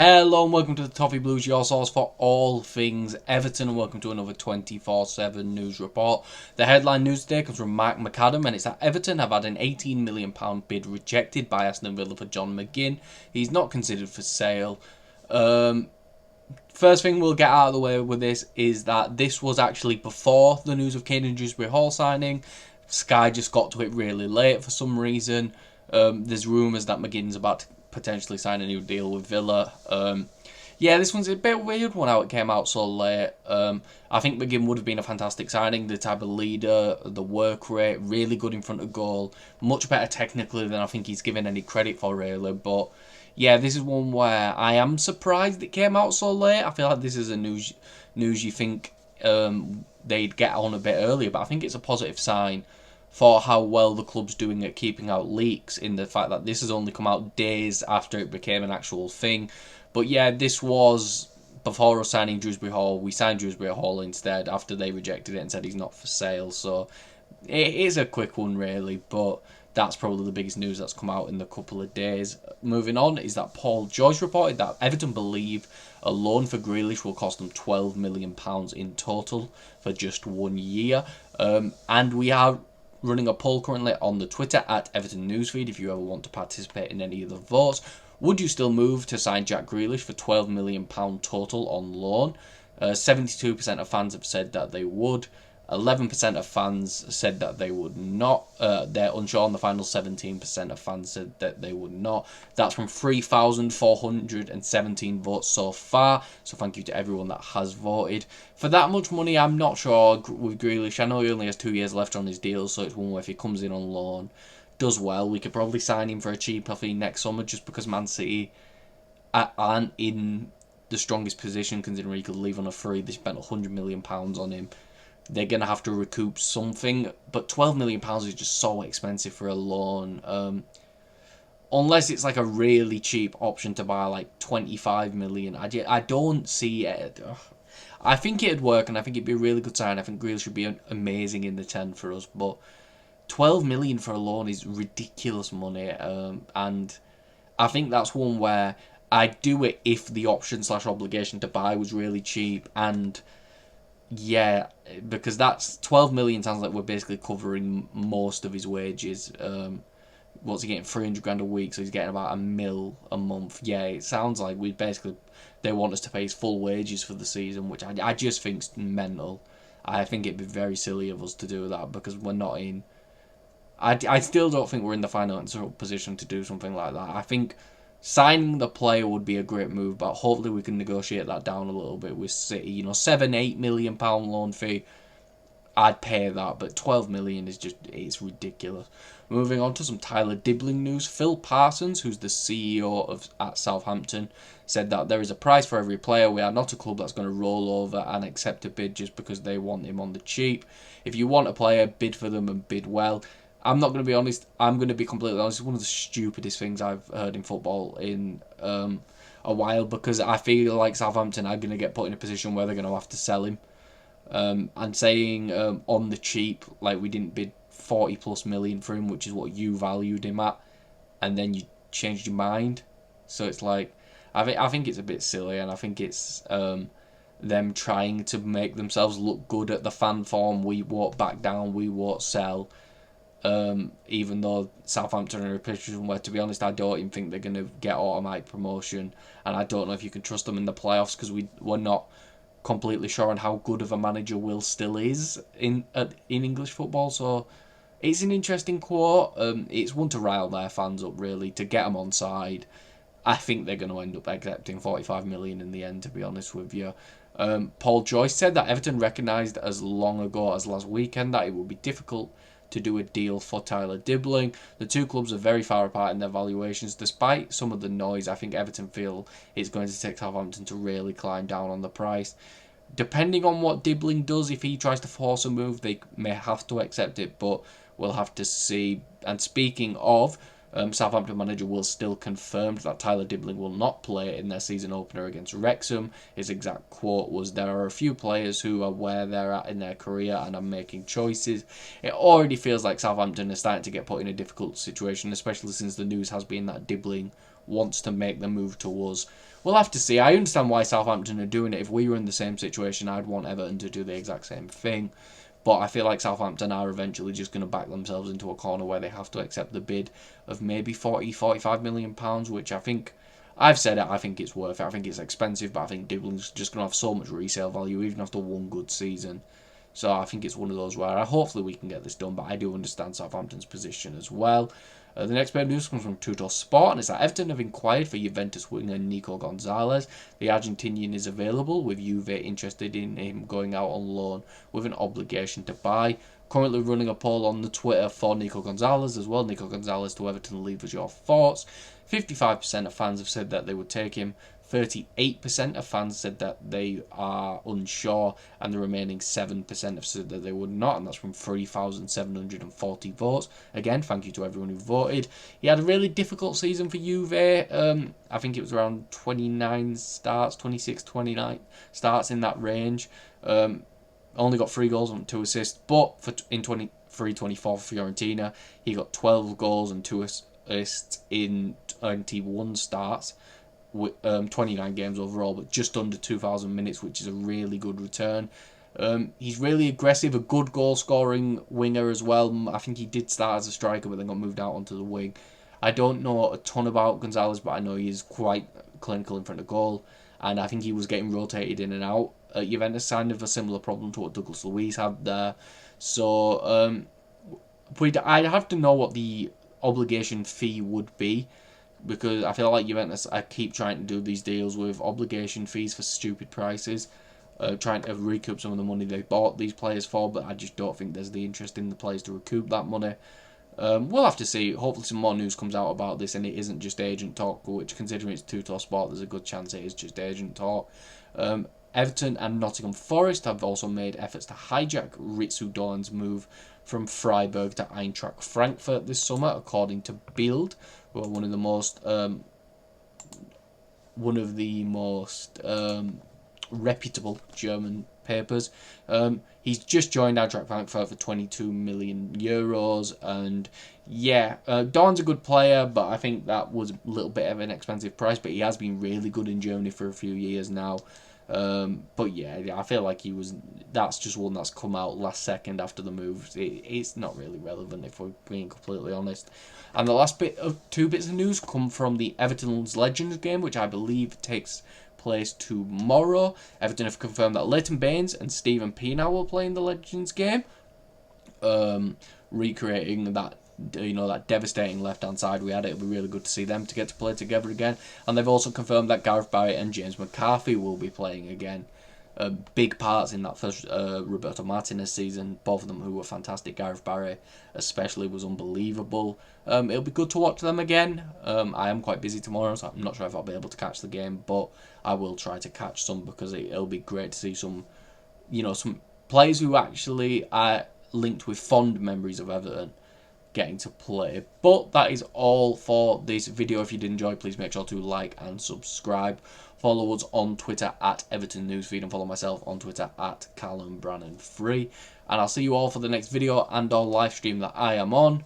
Hello and welcome to the Toffee Blues, your source for all things Everton, and welcome to another 24/7 news report. The headline news today comes from Mark McAdam, and it's that Everton have had an £18 million bid rejected by Aston Villa for John McGinn. He's not considered for sale. First thing we'll get out of the way with this is that this was actually before the news of Kane and Dewsbury Hall signing. Sky just got to it really late for some reason. There's rumours that McGinn's about to potentially sign a new deal with Villa. Yeah, this one's a bit weird one how it came out so late. I think McGinn would have been a fantastic signing, the type of leader, the work rate, really good in front of goal, much better technically than I think he's given any credit for really, but yeah, this is one where I am surprised it came out so late. I feel like this is a news you think they'd get on a bit earlier, but I think it's a positive sign for how well the club's doing at keeping out leaks, in the fact that this has only come out days after it became an actual thing. But yeah, this was before us signing Dewsbury Hall. We signed Dewsbury Hall instead after they rejected it and said he's not for sale. So it is a quick one really, but that's probably the biggest news that's come out in the couple of days. Moving on is that Paul Joyce reported that Everton believe a loan for Grealish will cost them £12 million in total for just 1 year. And we are running a poll currently on the Twitter at Everton Newsfeed if you ever want to participate in any of the votes. Would you still move to sign Jack Grealish for £12 million total on loan? 72% of fans have said that they would. 11% of fans said that they would not. They're unsure, and the final 17% of fans said that they would not. That's from 3,417 votes so far. So thank you to everyone that has voted. For that much money, I'm not sure with Grealish. I know he only has 2 years left on his deal, so it's one where if he comes in on loan, does well, we could probably sign him for a cheaper fee next summer, just because Man City aren't in the strongest position, considering he could leave on a free. They spent £100 million on him. They're going to have to recoup something, but £12 million is just so expensive for a loan. Unless it's like a really cheap option to buy, like 25 million. I don't see it. I think it'd work, and I think it'd be a really good sign. I think Grealish should be amazing in the 10 for us, but 12 million for a loan is ridiculous money, and I think that's one where I'd do it if the option/obligation to buy was really cheap. And yeah, because that's 12 million sounds like we're basically covering most of his wages. What's he getting? 300 grand a week, so he's getting about £1 million a month. Yeah, it sounds like they want us to pay his full wages for the season, which I just think's mental. I think it'd be very silly of us to do that, because we're not in. I still don't think we're in the financial position to do something like that. I think signing the player would be a great move, but hopefully we can negotiate that down a little bit with City. You know, £7-8 million loan fee, I'd pay that, but 12 million is it's ridiculous. Moving on to some Tyler Dibling news. Phil Parsons, who's the CEO at Southampton, said that there is a price for every player. We are not a club that's going to roll over and accept a bid just because they want him on the cheap. If you want a player, bid for them and bid well. I'm not going to be honest. I'm going to be completely honest. It's one of the stupidest things I've heard in football in a while, because I feel like Southampton are going to get put in a position where they're going to have to sell him. And saying on the cheap, like we didn't bid 40 plus million for him, which is what you valued him at, and then you changed your mind. So it's like, I think it's a bit silly, and I think it's them trying to make themselves look good at the fan form. We won't back down. We won't sell. Even though Southampton are in a position where, to be honest, I don't even think they're going to get automatic promotion, and I don't know if you can trust them in the playoffs, because we're not completely sure on how good of a manager Will still is in English football. So it's an interesting quote. It's one to rile their fans up, really, to get them on side. I think they're going to end up accepting 45 million in the end, to be honest with you. Paul Joyce said that Everton recognised as long ago as last weekend that it would be difficult to do a deal for Tyler Dibling. The two clubs are very far apart in their valuations. Despite some of the noise, I think Everton feel it's going to take Southampton to really climb down on the price. Depending on what Dibling does, if he tries to force a move, they may have to accept it, but we'll have to see. And speaking of, Southampton manager Will still confirmed that Tyler Dibling will not play in their season opener against Wrexham. His exact quote was, "There are a few players who are where they're at in their career and are making choices." It already feels like Southampton is starting to get put in a difficult situation, especially since the news has been that Dibling wants to make the move to us. We'll have to see. I understand why Southampton are doing it. If we were in the same situation, I'd want Everton to do the exact same thing. But I feel like Southampton are eventually just going to back themselves into a corner where they have to accept the bid of maybe 40-45 million pounds, which I think, I've said it, I think it's worth it. I think it's expensive, but I think Dibling's just going to have so much resale value even after one good season. So I think it's one of those where hopefully we can get this done, but I do understand Southampton's position as well. The next bit of news comes from Tuttosport, and it's that Everton have inquired for Juventus winger Nico Gonzalez. The Argentinian is available, with Juve interested in him going out on loan with an obligation to buy. Currently running a poll on the Twitter for Nico Gonzalez as well. Nico Gonzalez to Everton, leave us your thoughts. 55% of fans have said that they would take him. 38% of fans said that they are unsure, and the remaining 7% have said that they would not, and that's from 3,740 votes. Again, thank you to everyone who voted. He had a really difficult season for Juve. I think it was around 29 starts, 26, 29 starts in that range. Only got 3 goals and 2 assists, but in 23-24 for Fiorentina, he got 12 goals and 2 assists in 21 starts. 29 games overall, but just under 2,000 minutes, which is a really good return. He's really aggressive, a good goal scoring winger as well. I think he did start as a striker but then got moved out onto the wing. I don't know a ton about Gonzalez, but I know he's quite clinical in front of goal, and I think he was getting rotated in and out at Juventus, kind of a similar problem to what Douglas Luiz had there. So I'd have to know what the obligation fee would be, because I feel like Juventus, I keep trying to do these deals with obligation fees for stupid prices, trying to recoup some of the money they bought these players for, but I just don't think there's the interest in the players to recoup that money. We'll have to see. Hopefully some more news comes out about this and it isn't just agent talk, which, considering it's Tuttosport, there's a good chance it is just agent talk. Everton and Nottingham Forest have also made efforts to hijack Ritsu Dorn's move from Freiburg to Eintracht Frankfurt this summer, according to Bild, who are one of the most reputable German papers. He's just joined Eintracht Frankfurt for 22 million euros, and yeah, Dorn's a good player, but I think that was a little bit of an expensive price, but he has been really good in Germany for a few years now. But yeah, I feel like that's just one that's come out last second after the move. It's not really relevant, if we're being completely honest. And the last two bits of news come from the Everton's Legends game, which I believe takes place tomorrow. Everton have confirmed that Leighton Baines and Stephen Pienaar will play in the Legends game, recreating that devastating left-hand side we had. It'll be really good to see them to get to play together again. And they've also confirmed that Gareth Barry and James McCarthy will be playing again. Big parts in that first Roberto Martinez season, both of them who were fantastic. Gareth Barry especially was unbelievable. It'll be good to watch them again. I am quite busy tomorrow, so I'm not sure if I'll be able to catch the game, but I will try to catch some, because it'll be great to see some players who actually are linked with fond memories of Everton getting to play. But that is all for this video. If you did enjoy, please make sure to like and subscribe. Follow us on Twitter at Everton Newsfeed, and follow myself on Twitter at Callum Brannan3. And I'll see you all for the next video and our live stream that I am on.